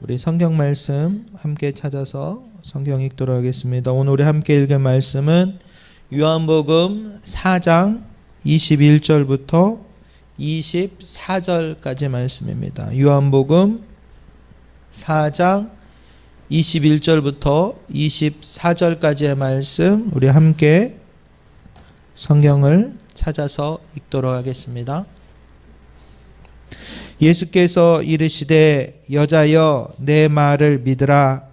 우리 성경 말씀 함께 찾아서 성경 읽도록 하겠습니다. 오늘 우리 함께 읽을 말씀은 요한복음 4장 21절부터 24절까지 말씀입니다. 요한복음 4장 21절부터 24절까지의 말씀 우리 함께 성경을 찾아서 읽도록 하겠습니다. 예수께서 이르시되 여자여 내 말을 믿으라.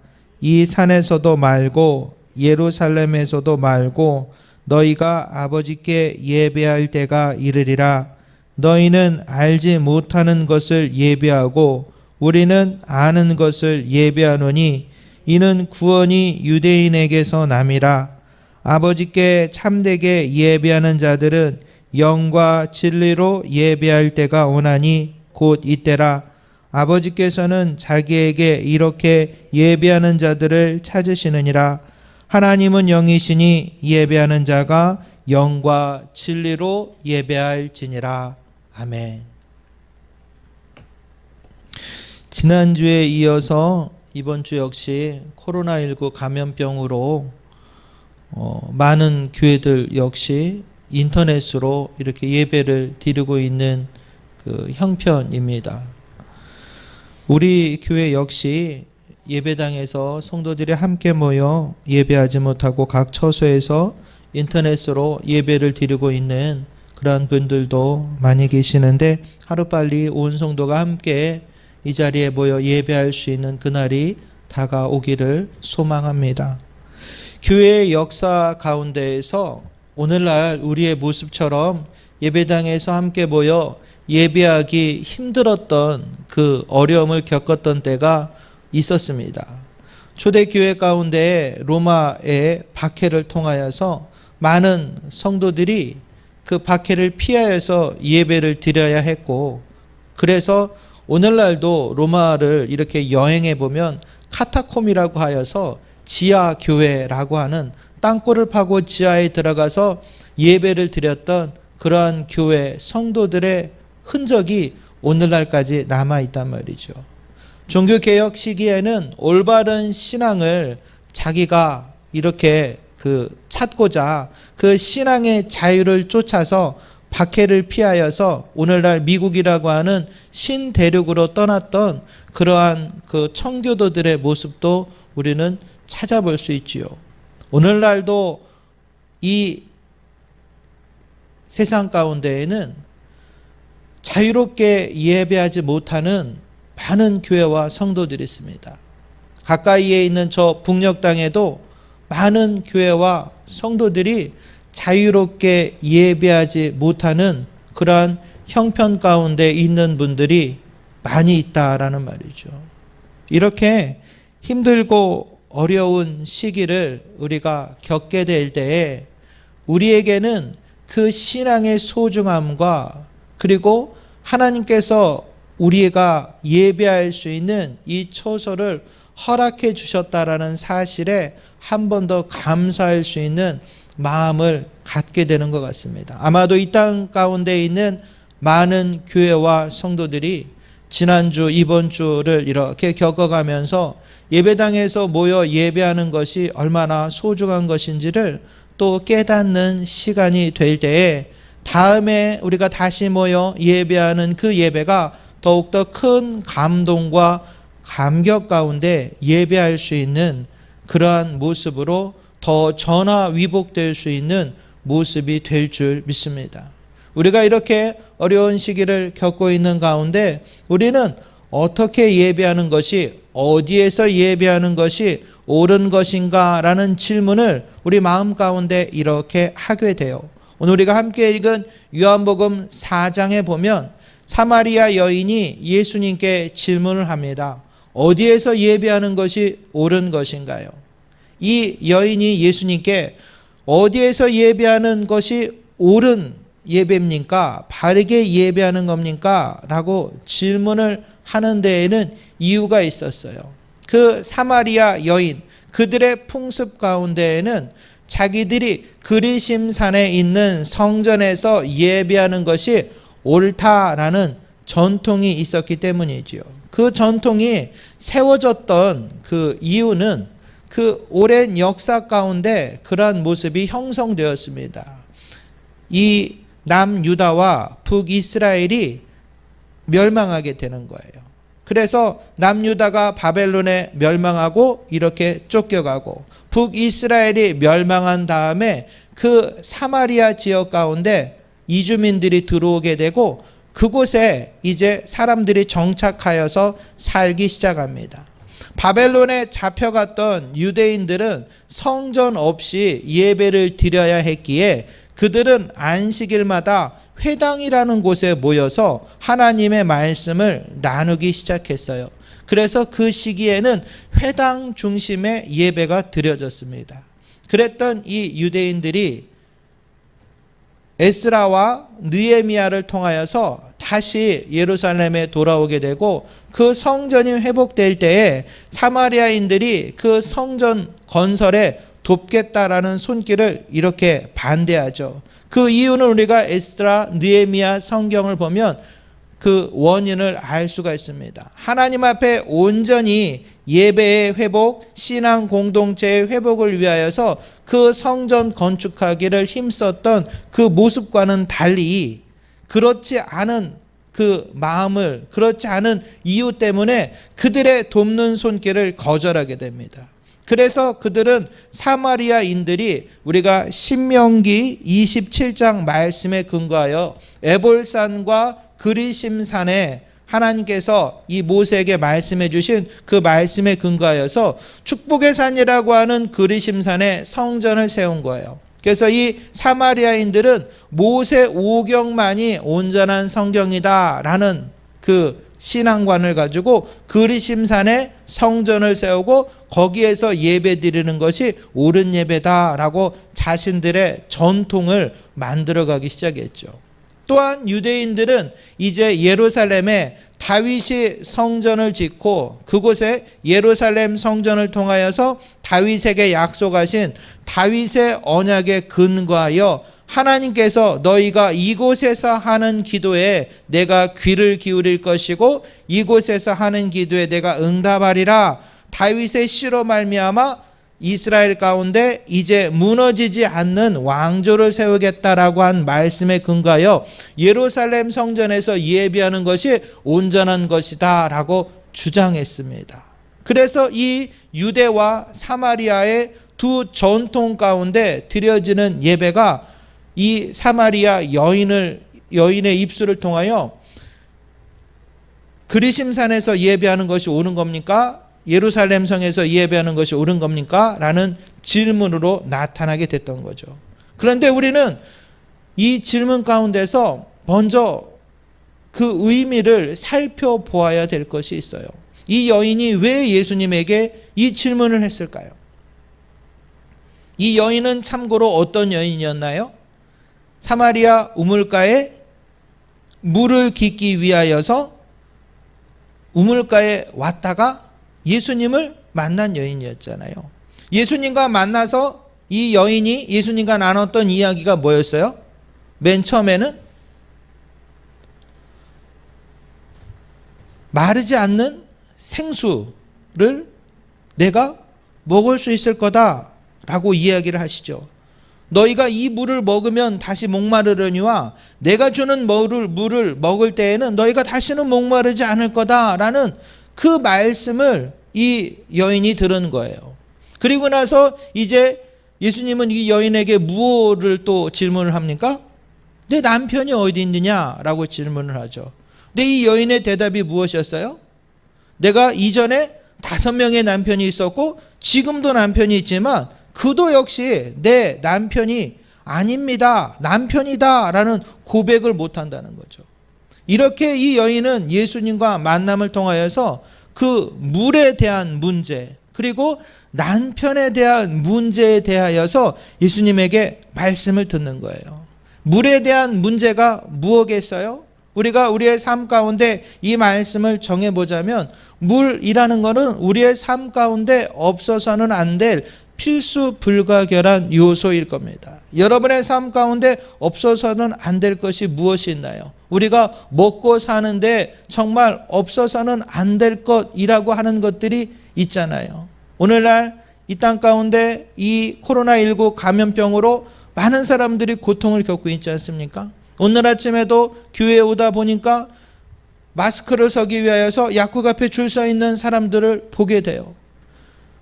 이 산에서도 말고 예루살렘에서도 말고 너희가 아버지께 예배할 때가 이르리라. 너희는 알지 못하는 것을 예배하고 우리는 아는 것을 예배하노니 이는 구원이 유대인에게서 남이라. 아버지께 참되게 예배하는 자들은 영과 진리로 예배할 때가 오나니 곧 이때라. 아버지께서는 자기에게 이렇게 예배하는 자들을 찾으시느니라. 하나님은 영이시니 예배하는 자가 영과 진리로 예배할지니라. 아멘. 지난주에 이어서 이번 주 역시 코로나19 감염병으로 많은 교회들 역시 인터넷으로 이렇게 예배를 드리고 있는 그 형편입니다. 우리 교회 역시 예배당에서 성도들이 함께 모여 예배하지 못하고 각 처소에서 인터넷으로 예배를 드리고 있는 그러한 분들도 많이 계시는데 하루빨리 온 성도가 함께 이 자리에 모여 예배할 수 있는 그날이 다가오기를 소망합니다. 교회의 역사 가운데에서 오늘날 우리의 모습처럼 예배당에서 함께 모여 예배하기 힘들었던 그 어려움을 겪었던 때가 있었습니다. 초대교회 가운데 로마의 박해를 통하여서 많은 성도들이 그 박해를 피하여서 예배를 드려야 했고, 그래서 오늘날도 로마를 이렇게 여행해 보면 카타콤이라고 하여서 지하교회라고 하는 땅굴을 파고 지하에 들어가서 예배를 드렸던 그러한 교회 성도들의 흔적이 오늘날까지 남아있단 말이죠. 종교개혁 시기에는 올바른 신앙을 자기가 이렇게 찾고자 그 신앙의 자유를 쫓아서 박해를 피하여서 오늘날 미국이라고 하는 신대륙으로 떠났던 그러한 그 청교도들의 모습도 우리는 찾아볼 수 있지요. 오늘날도 이 세상 가운데에는 자유롭게 예배하지 못하는 많은 교회와 성도들이 있습니다. 가까이에 있는 저 북녘 땅에도 많은 교회와 성도들이 자유롭게 예배하지 못하는 그러한 형편 가운데 있는 분들이 많이 있다라는 말이죠. 이렇게 힘들고 어려운 시기를 우리가 겪게 될 때에 우리에게는 그 신앙의 소중함과 그리고 하나님께서 우리가 예배할 수 있는 이 처소를 허락해 주셨다라는 사실에 한 번 더 감사할 수 있는 마음을 갖게 되는 것 같습니다. 아마도 이 땅 가운데 있는 많은 교회와 성도들이 지난주 이번 주를 이렇게 겪어가면서 예배당에서 모여 예배하는 것이 얼마나 소중한 것인지를 또 깨닫는 시간이 될 때에 다음에 우리가 다시 모여 예배하는 그 예배가 더욱더 큰 감동과 감격 가운데 예배할 수 있는 그러한 모습으로 더 전화위복될 수 있는 모습이 될 줄 믿습니다. 우리가 이렇게 어려운 시기를 겪고 있는 가운데 우리는 어떻게 예배하는 것이, 어디에서 예배하는 것이 옳은 것인가 라는 질문을 우리 마음 가운데 이렇게 하게 돼요. 오늘 우리가 함께 읽은 요한복음 4장에 보면 사마리아 여인이 예수님께 질문을 합니다. 어디에서 예배하는 것이 옳은 것인가요? 이 여인이 예수님께 어디에서 예배하는 것이 옳은 예배입니까? 바르게 예배하는 겁니까? 라고 질문을 하는 데에는 이유가 있었어요. 그 사마리아 여인, 그들의 풍습 가운데에는 자기들이 그리심산에 있는 성전에서 예배하는 것이 옳다라는 전통이 있었기 때문이지요. 그 전통이 세워졌던 그 이유는 그 오랜 역사 가운데 그러한 모습이 형성되었습니다. 이 남유다와 북이스라엘이 멸망하게 되는 거예요. 그래서 남유다가 바벨론에 멸망하고 이렇게 쫓겨가고 북이스라엘이 멸망한 다음에 그 사마리아 지역 가운데 이주민들이 들어오게 되고 그곳에 이제 사람들이 정착하여서 살기 시작합니다. 바벨론에 잡혀갔던 유대인들은 성전 없이 예배를 드려야 했기에 그들은 안식일마다 회당이라는 곳에 모여서 하나님의 말씀을 나누기 시작했어요. 그래서 그 시기에는 회당 중심의 예배가 드려졌습니다. 그랬던 이 유대인들이 에스라와 느헤미야를 통하여서 다시 예루살렘에 돌아오게 되고 그 성전이 회복될 때에 사마리아인들이 그 성전 건설에 돕겠다라는 손길을 이렇게 반대하죠. 그 이유는 우리가 에스라, 느헤미야 성경을 보면 그 원인을 알 수가 있습니다. 하나님 앞에 온전히 예배의 회복, 신앙 공동체의 회복을 위하여서 그 성전 건축하기를 힘썼던 그 모습과는 달리 그렇지 않은 그 마음을, 그렇지 않은 이유 때문에 그들의 돕는 손길을 거절하게 됩니다. 그래서 그들은 사마리아인들이 우리가 신명기 27장 말씀에 근거하여 에볼산과 그리심산에 하나님께서 이 모세에게 말씀해 주신 그 말씀에 근거하여서 축복의 산이라고 하는 그리심산에 성전을 세운 거예요. 그래서 이 사마리아인들은 모세 오경만이 온전한 성경이다라는 그 신앙관을 가지고 그리심산에 성전을 세우고 거기에서 예배 드리는 것이 옳은 예배다라고 자신들의 전통을 만들어가기 시작했죠. 또한 유대인들은 이제 예루살렘에 다윗이 성전을 짓고 그곳에 예루살렘 성전을 통하여서 다윗에게 약속하신 다윗의 언약에 근거하여 하나님께서 너희가 이곳에서 하는 기도에 내가 귀를 기울일 것이고 이곳에서 하는 기도에 내가 응답하리라. 다윗의 씨로 말미암아 이스라엘 가운데 이제 무너지지 않는 왕조를 세우겠다라고 한 말씀에 근거하여 예루살렘 성전에서 예배하는 것이 온전한 것이다 라고 주장했습니다. 그래서 이 유대와 사마리아의 두 전통 가운데 드려지는 예배가 이 사마리아 여인의 입술을 통하여 그리심산에서 예배하는 것이 옳은 겁니까? 예루살렘 성에서 예배하는 것이 옳은 겁니까? 라는 질문으로 나타나게 됐던 거죠. 그런데 우리는 이 질문 가운데서 먼저 그 의미를 살펴보아야 될 것이 있어요. 이 여인이 왜 예수님에게 이 질문을 했을까요? 이 여인은 참고로 어떤 여인이었나요? 사마리아 우물가에 물을 깃기 위하여서 우물가에 왔다가 예수님을 만난 여인이었잖아요. 예수님과 만나서 이 여인이 예수님과 나눴던 이야기가 뭐였어요? 맨 처음에는 마르지 않는 생수를 내가 먹을 수 있을 거다라고 이야기를 하시죠. 너희가 이 물을 먹으면 다시 목마르려니와 내가 주는 물을 먹을 때에는 너희가 다시는 목마르지 않을 거다라는 그 말씀을 이 여인이 들은 거예요. 그리고 나서 이제 예수님은 이 여인에게 무엇을 또 질문을 합니까? 내 남편이 어디 있느냐라고 질문을 하죠. 근데 이 여인의 대답이 무엇이었어요? 내가 이전에 5명의 남편이 있었고 지금도 남편이 있지만 그도 역시 내 남편이 아닙니다. 남편이다 라는 고백을 못한다는 거죠. 이렇게 이 여인은 예수님과 만남을 통하여서 그 물에 대한 문제 그리고 남편에 대한 문제에 대하여서 예수님에게 말씀을 듣는 거예요. 물에 대한 문제가 무엇겠어요? 우리가 우리의 삶 가운데 이 말씀을 정해보자면 물이라는 것은 우리의 삶 가운데 없어서는 안 될 필수 불가결한 요소일 겁니다. 여러분의 삶 가운데 없어서는 안 될 것이 무엇이 있나요? 우리가 먹고 사는데 정말 없어서는 안 될 것이라고 하는 것들이 있잖아요. 오늘날 이 땅 가운데 이 코로나19 감염병으로 많은 사람들이 고통을 겪고 있지 않습니까? 오늘 아침에도 교회에 오다 보니까 마스크를 사기 위하여서 약국 앞에 줄 서 있는 사람들을 보게 돼요.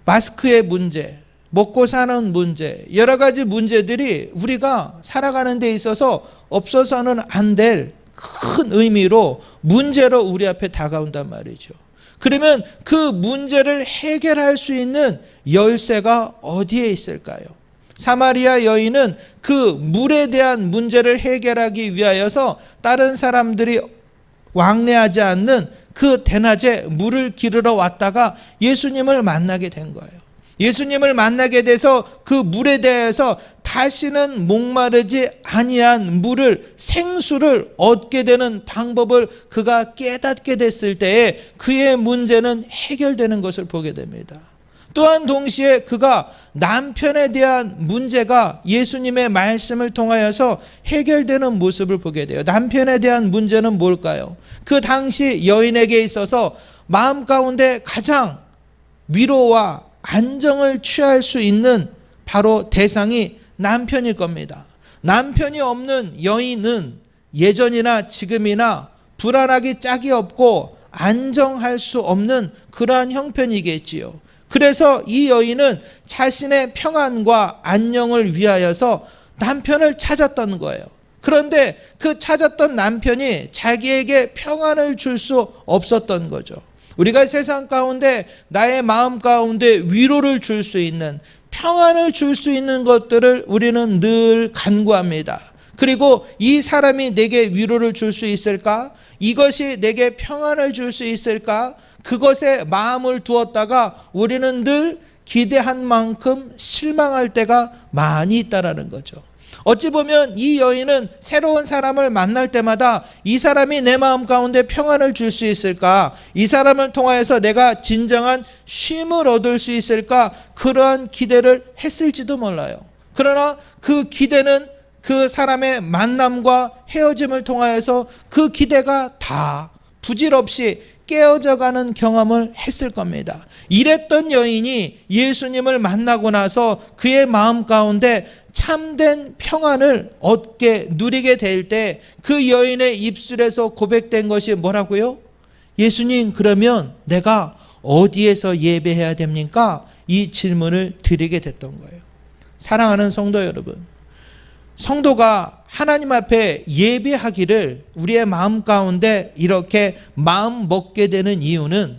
마스크의 문제, 먹고 사는 문제, 여러 가지 문제들이 우리가 살아가는 데 있어서 없어서는 안 될 큰 의미로 문제로 우리 앞에 다가온단 말이죠. 그러면 그 문제를 해결할 수 있는 열쇠가 어디에 있을까요? 사마리아 여인은 그 물에 대한 문제를 해결하기 위하여서 다른 사람들이 왕래하지 않는 그 대낮에 물을 기르러 왔다가 예수님을 만나게 된 거예요. 예수님을 만나게 돼서 그 물에 대해서 다시는 목마르지 아니한 물을, 생수를 얻게 되는 방법을 그가 깨닫게 됐을 때에 그의 문제는 해결되는 것을 보게 됩니다. 또한 동시에 그가 남편에 대한 문제가 예수님의 말씀을 통하여서 해결되는 모습을 보게 돼요. 남편에 대한 문제는 뭘까요? 그 당시 여인에게 있어서 마음 가운데 가장 위로와 안정을 취할 수 있는 바로 대상이 남편일 겁니다. 남편이 없는 여인은 예전이나 지금이나 불안하기 짝이 없고 안정할 수 없는 그러한 형편이겠지요. 그래서 이 여인은 자신의 평안과 안녕을 위하여서 남편을 찾았던 거예요. 그런데 그 찾았던 남편이 자기에게 평안을 줄 수 없었던 거죠. 우리가 세상 가운데 나의 마음 가운데 위로를 줄 수 있는, 평안을 줄 수 있는 것들을 우리는 늘 간구합니다. 그리고 이 사람이 내게 위로를 줄 수 있을까? 이것이 내게 평안을 줄 수 있을까? 그것에 마음을 두었다가 우리는 늘 기대한 만큼 실망할 때가 많이 있다라는 거죠. 어찌 보면 이 여인은 새로운 사람을 만날 때마다 이 사람이 내 마음 가운데 평안을 줄 수 있을까? 이 사람을 통하여서 내가 진정한 쉼을 얻을 수 있을까? 그러한 기대를 했을지도 몰라요. 그러나 그 기대는 그 사람의 만남과 헤어짐을 통하여서 그 기대가 다 부질없이 깨어져 가는 경험을 했을 겁니다. 이랬던 여인이 예수님을 만나고 나서 그의 마음 가운데 참된 평안을 얻게 누리게 될 때 그 여인의 입술에서 고백된 것이 뭐라고요? 예수님, 그러면 내가 어디에서 예배해야 됩니까? 이 질문을 드리게 됐던 거예요. 사랑하는 성도 여러분, 성도가 하나님 앞에 예배하기를 우리의 마음 가운데 이렇게 마음 먹게 되는 이유는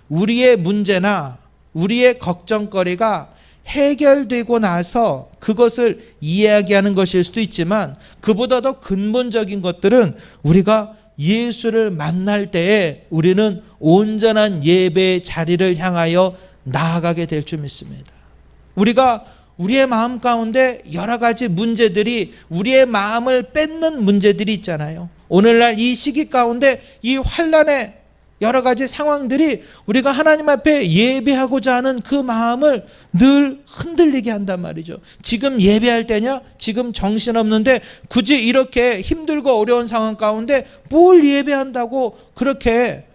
우리의 문제나 우리의 걱정거리가 해결되고 나서 그것을 이야기하는 것일 수도 있지만 그보다 더 근본적인 것들은 우리가 예수를 만날 때에 우리는 온전한 예배의 자리를 향하여 나아가게 될 줄 믿습니다. 우리가 우리의 마음 가운데 여러 가지 문제들이 우리의 마음을 뺏는 문제들이 있잖아요. 오늘날 이 시기 가운데 이 환난의 여러 가지 상황들이 우리가 하나님 앞에 예배하고자 하는 그 마음을 늘 흔들리게 한단 말이죠. 지금 예배할 때냐? 지금 정신없는데 굳이 이렇게 힘들고 어려운 상황 가운데 뭘 예배한다고 그렇게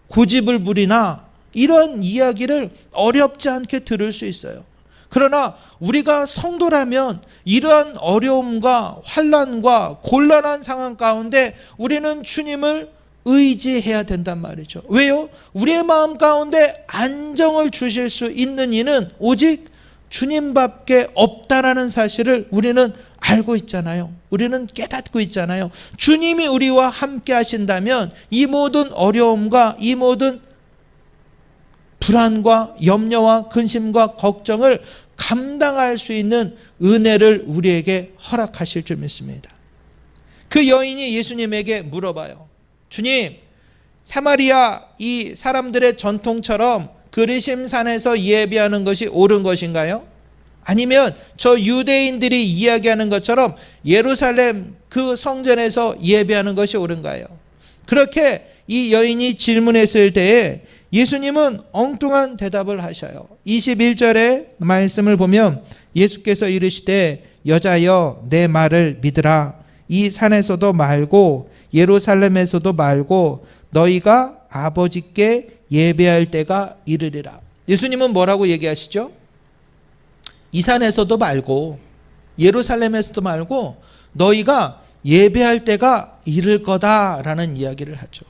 고집을 부리나, 이런 이야기를 어렵지 않게 들을 수 있어요. 그러나 우리가 성도라면 이러한 어려움과 환난과 곤란한 상황 가운데 우리는 주님을 의지해야 된단 말이죠. 왜요? 우리의 마음 가운데 안정을 주실 수 있는 이는 오직 주님밖에 없다라는 사실을 우리는 알고 있잖아요. 우리는 깨닫고 있잖아요. 주님이 우리와 함께 하신다면 이 모든 어려움과 이 모든 불안과 염려와 근심과 걱정을 감당할 수 있는 은혜를 우리에게 허락하실 줄 믿습니다. 그 여인이 예수님에게 물어봐요. 주님, 사마리아 이 사람들의 전통처럼 그리심산에서 예배하는 것이 옳은 것인가요? 아니면 저 유대인들이 이야기하는 것처럼 예루살렘 그 성전에서 예배하는 것이 옳은가요? 그렇게 이 여인이 질문했을 때에 예수님은 엉뚱한 대답을 하셔요. 21절의 말씀을 보면 예수께서 이르시되 여자여 내 말을 믿으라. 이 산에서도 말고 예루살렘에서도 말고 너희가 아버지께 예배할 때가 이르리라. 예수님은 뭐라고 얘기하시죠? 이 산에서도 말고 예루살렘에서도 말고 너희가 예배할 때가 이를 거다라는 이야기를 하죠.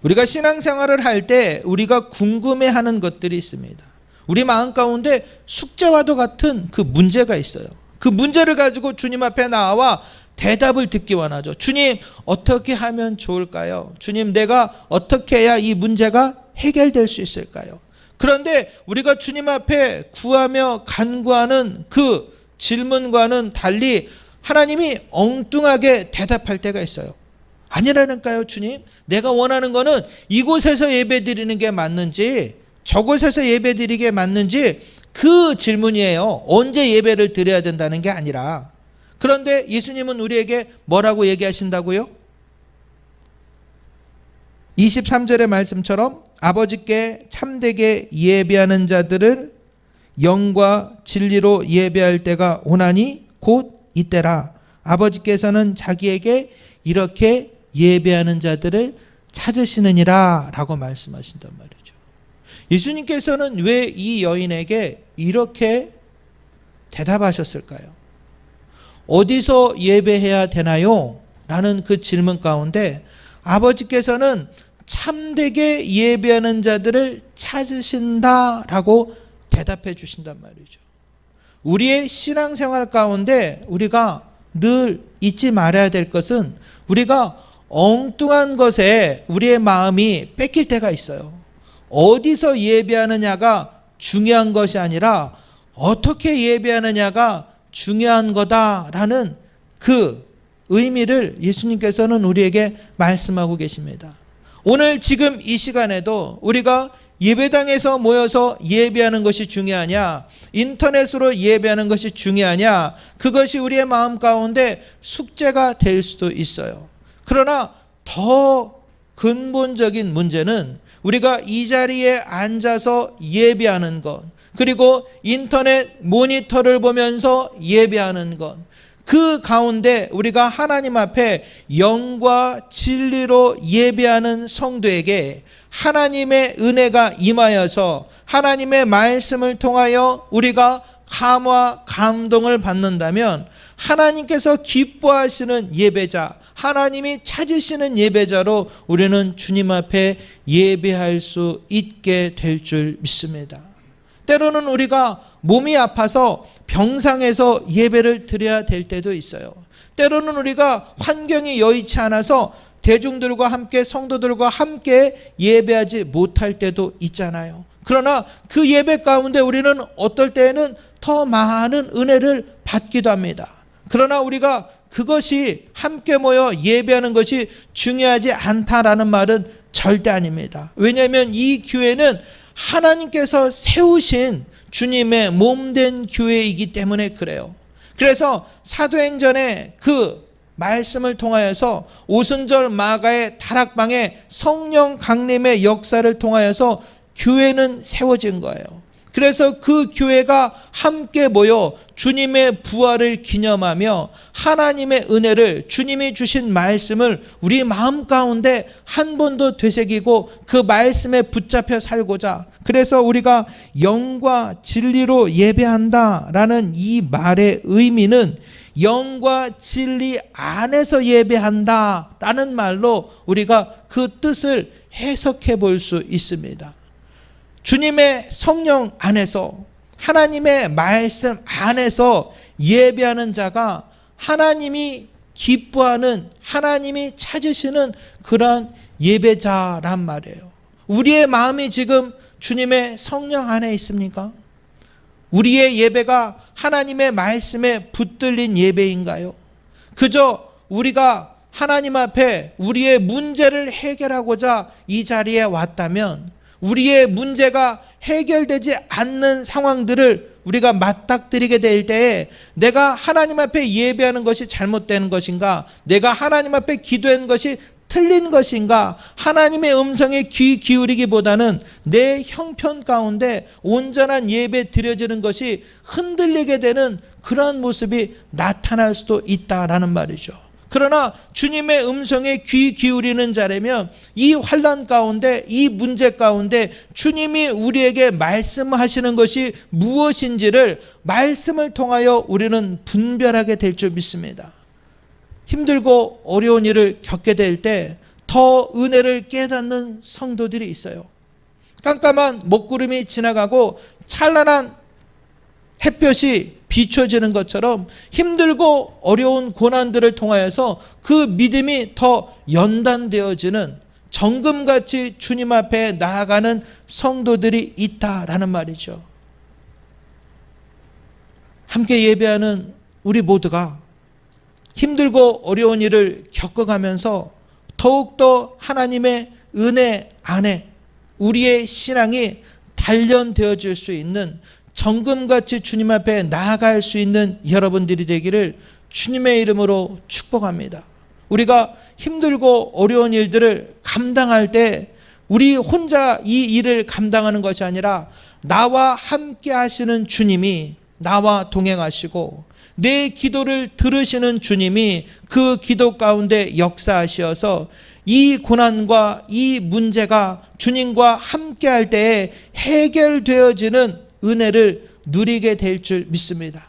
우리가 신앙생활을 할 때 우리가 궁금해하는 것들이 있습니다. 우리 마음 가운데 숙제와도 같은 그 문제가 있어요. 그 문제를 가지고 주님 앞에 나와 대답을 듣기 원하죠. 주님, 어떻게 하면 좋을까요? 주님, 내가 어떻게 해야 이 문제가 해결될 수 있을까요? 그런데 우리가 주님 앞에 구하며 간구하는 그 질문과는 달리 하나님이 엉뚱하게 대답할 때가 있어요. 아니라니까요, 주님. 내가 원하는 거는 이곳에서 예배 드리는 게 맞는지 저곳에서 예배 드리게 맞는지 그 질문이에요. 언제 예배를 드려야 된다는 게 아니라. 그런데 예수님은 우리에게 뭐라고 얘기하신다고요? 23절의 말씀처럼 아버지께 참되게 예배하는 자들을 영과 진리로 예배할 때가 오나니 곧 이때라. 아버지께서는 자기에게 이렇게 예배하는 자들을 찾으시느니라 라고 말씀하신단 말이죠. 예수님께서는 왜 이 여인에게 이렇게 대답하셨을까요? 어디서 예배해야 되나요? 라는 그 질문 가운데 아버지께서는 참되게 예배하는 자들을 찾으신다라고 대답해 주신단 말이죠. 우리의 신앙생활 가운데 우리가 늘 잊지 말아야 될 것은 우리가 엉뚱한 것에 우리의 마음이 뺏길 때가 있어요. 어디서 예배하느냐가 중요한 것이 아니라 어떻게 예배하느냐가 중요한 거다라는 그 의미를 예수님께서는 우리에게 말씀하고 계십니다. 오늘 지금 이 시간에도 우리가 예배당에서 모여서 예배하는 것이 중요하냐, 인터넷으로 예배하는 것이 중요하냐, 그것이 우리의 마음 가운데 숙제가 될 수도 있어요. 그러나 더 근본적인 문제는 우리가 이 자리에 앉아서 예배하는 것, 그리고 인터넷 모니터를 보면서 예배하는 것, 그 가운데 우리가 하나님 앞에 영과 진리로 예배하는 성도에게 하나님의 은혜가 임하여서 하나님의 말씀을 통하여 우리가 감화 감동을 받는다면 하나님께서 기뻐하시는 예배자, 하나님이 찾으시는 예배자로 우리는 주님 앞에 예배할 수 있게 될 줄 믿습니다. 때로는 우리가 몸이 아파서 병상에서 예배를 드려야 될 때도 있어요. 때로는 우리가 환경이 여의치 않아서 대중들과 함께 성도들과 함께 예배하지 못할 때도 있잖아요. 그러나 그 예배 가운데 우리는 어떨 때에는 더 많은 은혜를 받기도 합니다. 그러나 우리가 그것이 함께 모여 예배하는 것이 중요하지 않다라는 말은 절대 아닙니다. 왜냐하면 이 교회는 하나님께서 세우신 주님의 몸된 교회이기 때문에 그래요. 그래서 사도행전의 그 말씀을 통하여서 오순절 마가의 다락방에 성령 강림의 역사를 통하여서 교회는 세워진 거예요. 그래서 그 교회가 함께 모여 주님의 부활을 기념하며 하나님의 은혜를, 주님이 주신 말씀을 우리 마음 가운데 한 번도 되새기고 그 말씀에 붙잡혀 살고자, 그래서 우리가 영과 진리로 예배한다라는 이 말의 의미는 영과 진리 안에서 예배한다라는 말로 우리가 그 뜻을 해석해 볼 수 있습니다. 주님의 성령 안에서, 하나님의 말씀 안에서 예배하는 자가 하나님이 기뻐하는, 하나님이 찾으시는 그런 예배자란 말이에요. 우리의 마음이 지금 주님의 성령 안에 있습니까? 우리의 예배가 하나님의 말씀에 붙들린 예배인가요? 그저 우리가 하나님 앞에 우리의 문제를 해결하고자 이 자리에 왔다면 우리의 문제가 해결되지 않는 상황들을 우리가 맞닥뜨리게 될 때에 내가 하나님 앞에 예배하는 것이 잘못되는 것인가, 내가 하나님 앞에 기도하는 것이 틀린 것인가? 하나님의 음성에 귀 기울이기보다는 내 형편 가운데 온전한 예배 드려지는 것이 흔들리게 되는 그러한 모습이 나타날 수도 있다라는 말이죠. 그러나 주님의 음성에 귀 기울이는 자라면 이 환난 가운데, 이 문제 가운데 주님이 우리에게 말씀하시는 것이 무엇인지를 말씀을 통하여 우리는 분별하게 될 줄 믿습니다. 힘들고 어려운 일을 겪게 될 때 더 은혜를 깨닫는 성도들이 있어요. 깜깜한 먹구름이 지나가고 찬란한 햇볕이 비춰지는 것처럼 힘들고 어려운 고난들을 통하여서 그 믿음이 더 연단되어지는, 정금같이 주님 앞에 나아가는 성도들이 있다라는 말이죠. 함께 예배하는 우리 모두가 힘들고 어려운 일을 겪어가면서 더욱더 하나님의 은혜 안에 우리의 신앙이 단련되어질 수 있는, 정금같이 주님 앞에 나아갈 수 있는 여러분들이 되기를 주님의 이름으로 축복합니다. 우리가 힘들고 어려운 일들을 감당할 때 우리 혼자 이 일을 감당하는 것이 아니라 나와 함께 하시는 주님이 나와 동행하시고 내 기도를 들으시는 주님이 그 기도 가운데 역사하시어서 이 고난과 이 문제가 주님과 함께 할 때에 해결되어지는 은혜를 누리게 될 줄 믿습니다.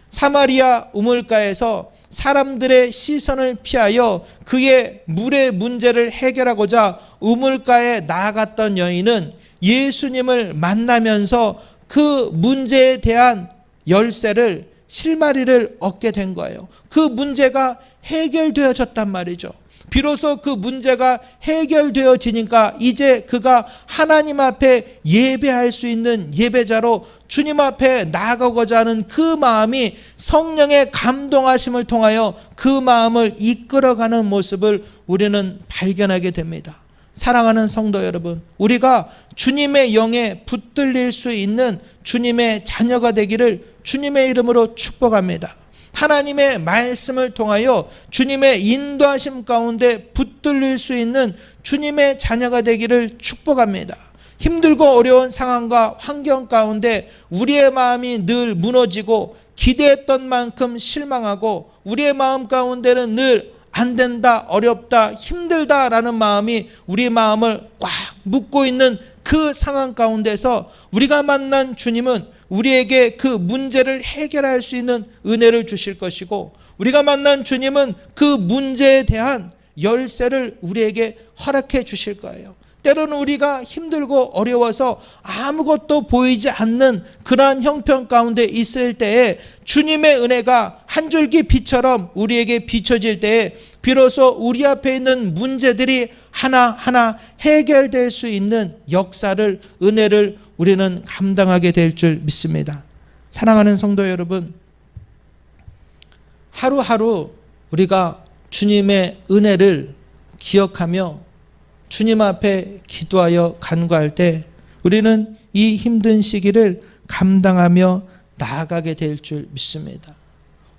사마리아 우물가에서 사람들의 시선을 피하여 그의 물의 문제를 해결하고자 우물가에 나아갔던 여인은 예수님을 만나면서 그 문제에 대한 열쇠를, 실마리를 얻게 된 거예요. 그 문제가 해결되어졌단 말이죠. 비로소 그 문제가 해결되어지니까 이제 그가 하나님 앞에 예배할 수 있는 예배자로 주님 앞에 나아가고자 하는 그 마음이 성령의 감동하심을 통하여 그 마음을 이끌어가는 모습을 우리는 발견하게 됩니다. 사랑하는 성도 여러분, 우리가 주님의 영에 붙들릴 수 있는 주님의 자녀가 되기를 주님의 이름으로 축복합니다. 하나님의 말씀을 통하여 주님의 인도하심 가운데 붙들릴 수 있는 주님의 자녀가 되기를 축복합니다. 힘들고 어려운 상황과 환경 가운데 우리의 마음이 늘 무너지고 기대했던 만큼 실망하고 우리의 마음 가운데는 늘 안 된다, 어렵다, 힘들다라는 마음이 우리 마음을 꽉 묶고 있는 그 상황 가운데서 우리가 만난 주님은 우리에게 그 문제를 해결할 수 있는 은혜를 주실 것이고, 우리가 만난 주님은 그 문제에 대한 열쇠를 우리에게 허락해 주실 거예요. 때로는 우리가 힘들고 어려워서 아무것도 보이지 않는 그러한 형편 가운데 있을 때에 주님의 은혜가 한 줄기 빛처럼 우리에게 비춰질 때에 비로소 우리 앞에 있는 문제들이 하나하나 해결될 수 있는 역사를, 은혜를 우리는 감당하게 될 줄 믿습니다. 사랑하는 성도 여러분, 하루하루 우리가 주님의 은혜를 기억하며 주님 앞에 기도하여 간구할 때 우리는 이 힘든 시기를 감당하며 나아가게 될 줄 믿습니다.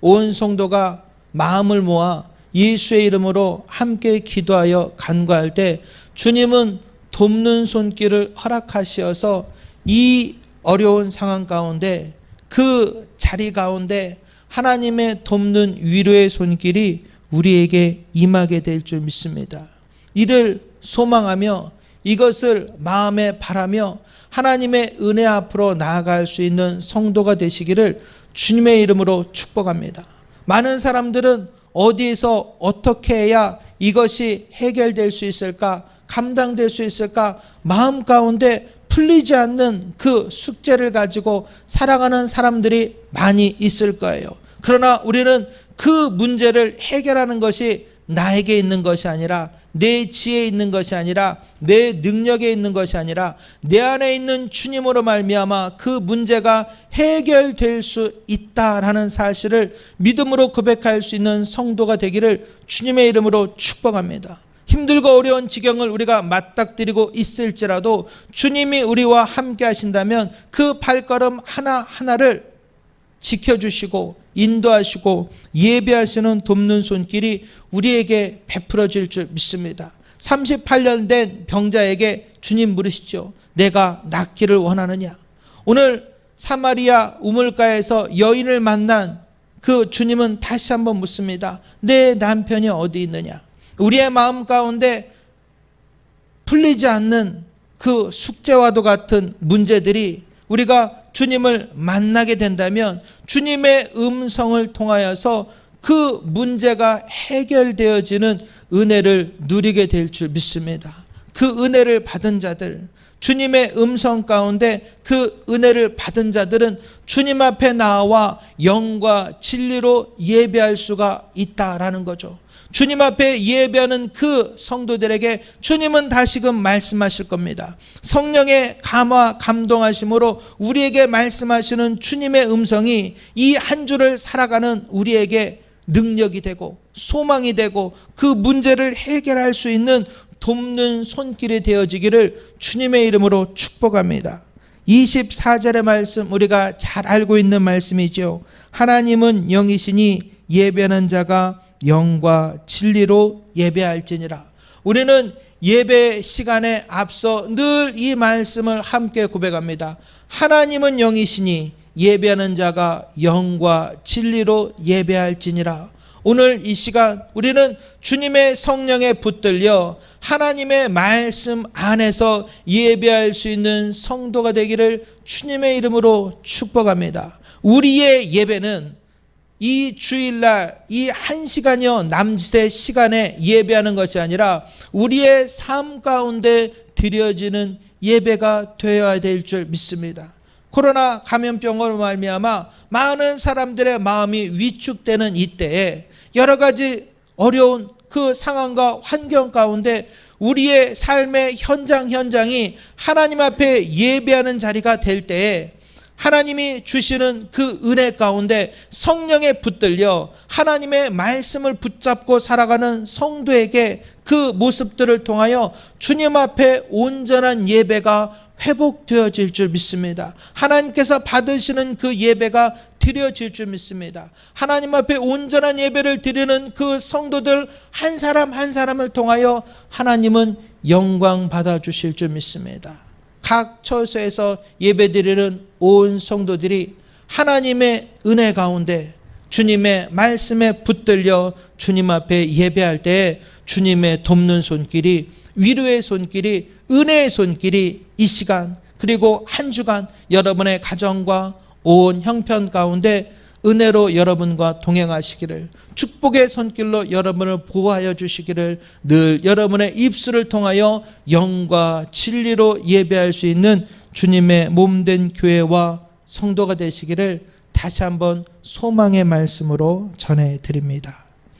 온 성도가 마음을 모아 예수의 이름으로 함께 기도하여 간구할 때 주님은 돕는 손길을 허락하시어서 이 어려운 상황 가운데, 그 자리 가운데 하나님의 돕는 위로의 손길이 우리에게 임하게 될 줄 믿습니다. 이를 소망하며 이것을 마음에 바라며 하나님의 은혜 앞으로 나아갈 수 있는 성도가 되시기를 주님의 이름으로 축복합니다. 많은 사람들은 어디에서 어떻게 해야 이것이 해결될 수 있을까, 감당될 수 있을까, 마음 가운데 풀리지 않는 그 숙제를 가지고 살아가는 사람들이 많이 있을 거예요. 그러나 우리는 그 문제를 해결하는 것이 나에게 있는 것이 아니라, 내 지혜에 있는 것이 아니라, 내 능력에 있는 것이 아니라 내 안에 있는 주님으로 말미암아 그 문제가 해결될 수 있다라는 사실을 믿음으로 고백할 수 있는 성도가 되기를 주님의 이름으로 축복합니다. 힘들고 어려운 지경을 우리가 맞닥뜨리고 있을지라도 주님이 우리와 함께 하신다면 그 발걸음 하나하나를 지켜주시고 인도하시고 예배하시는 돕는 손길이 우리에게 베풀어질 줄 믿습니다. 38년 된 병자에게 주님 물으시죠. 내가 낫기를 원하느냐? 오늘 사마리아 우물가에서 여인을 만난 그 주님은 다시 한번 묻습니다. 내 남편이 어디 있느냐? 우리의 마음 가운데 풀리지 않는 그 숙제와도 같은 문제들이 우리가 주님을 만나게 된다면 주님의 음성을 통하여서 그 문제가 해결되어지는 은혜를 누리게 될 줄 믿습니다. 그 은혜를 받은 자들, 주님의 음성 가운데 그 은혜를 받은 자들은 주님 앞에 나와 영과 진리로 예배할 수가 있다라는 거죠. 주님 앞에 예배하는 그 성도들에게 주님은 다시금 말씀하실 겁니다. 성령의 감화 감동하심으로 우리에게 말씀하시는 주님의 음성이 이 한 주를 살아가는 우리에게 능력이 되고 소망이 되고 그 문제를 해결할 수 있는 돕는 손길이 되어지기를 주님의 이름으로 축복합니다. 24절의 말씀 우리가 잘 알고 있는 말씀이죠. 하나님은 영이시니 예배하는 자가 영과 진리로 예배할지니라. 우리는 예배 시간에 앞서 늘 이 말씀을 함께 고백합니다. 하나님은 영이시니 예배하는 자가 영과 진리로 예배할지니라. 오늘 이 시간 우리는 주님의 성령에 붙들려 하나님의 말씀 안에서 예배할 수 있는 성도가 되기를 주님의 이름으로 축복합니다. 우리의 예배는 이 주일날 이 1시간여 남짓의 시간에 예배하는 것이 아니라 우리의 삶 가운데 드려지는 예배가 되어야 될 줄 믿습니다. 코로나 감염병으로 말미암아 많은 사람들의 마음이 위축되는 이때에 여러 가지 어려운 그 상황과 환경 가운데 우리의 삶의 현장이 하나님 앞에 예배하는 자리가 될 때에 하나님이 주시는 그 은혜 가운데 성령에 붙들려 하나님의 말씀을 붙잡고 살아가는 성도에게 그 모습들을 통하여 주님 앞에 온전한 예배가 회복되어질 줄 믿습니다. 하나님께서 받으시는 그 예배가 드려질 줄 믿습니다. 하나님 앞에 온전한 예배를 드리는 그 성도들 한 사람 한 사람을 통하여 하나님은 영광 받아주실 줄 믿습니다. 각 처소에서 예배드리는 온 성도들이 하나님의 은혜 가운데 주님의 말씀에 붙들려 주님 앞에 예배할 때 주님의 돕는 손길이, 위로의 손길이, 은혜의 손길이 이 시간 그리고 한 주간 여러분의 가정과 온 형편 가운데 은혜로 여러분과 동행하시기를, 축복의 손길로 여러분을 보호하여 주시기를, 늘 여러분의 입술을 통하여 영과 진리로 예배할 수 있는 주님의 몸된 교회와 성도가 되시기를 다시 한번 소망의 말씀으로 전해드립니다.